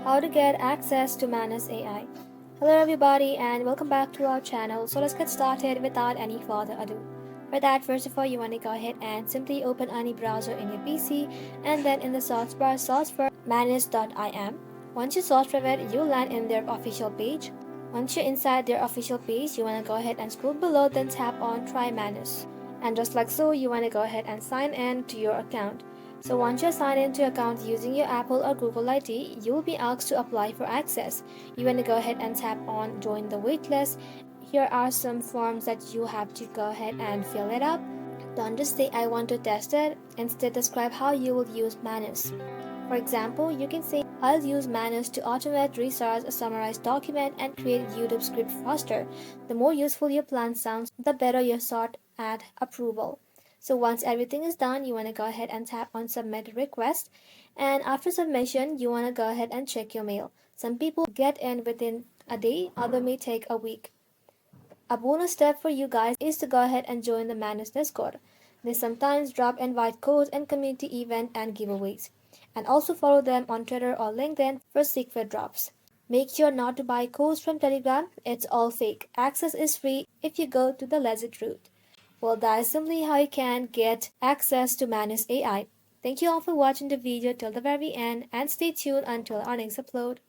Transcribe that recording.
how to get access to Manus AI. Hello everybody and welcome back to our channel. So let's get started without any further ado. For that, first of all, you want to go ahead and simply open any browser in your PC, and then in the search bar search for manus.im. Once you search for it, you'll land in their official page. Once you're inside their official page, you want to go ahead and scroll below, then tap on Try Manus. And just like so, you want to go ahead and sign in to your account. So once you're signed into your account using your Apple or Google ID, you'll be asked to apply for access. You want to go ahead and tap on Join the Waitlist. Here are some forms that you have to go ahead and fill it up. Don't just say I want to test it, instead describe how you will use Manus. For example, you can say I'll use Manus to automate research, summarize document, and create YouTube script faster. The more useful your plan sounds, the better your sort at approval. So once everything is done, you want to go ahead and tap on submit request. And after submission, you want to go ahead and check your mail. Some people get in within a day, other may take a week. A bonus step for you guys is to go ahead and join the Manus Discord. They sometimes drop invite codes and community event and giveaways. And also follow them on Twitter or LinkedIn for secret drops. Make sure not to buy codes from Telegram, it's all fake. Access is free if you go to the legit route. Well, that is simply how you can get access to Manus AI. Thank you all for watching the video till the very end and stay tuned until our next upload.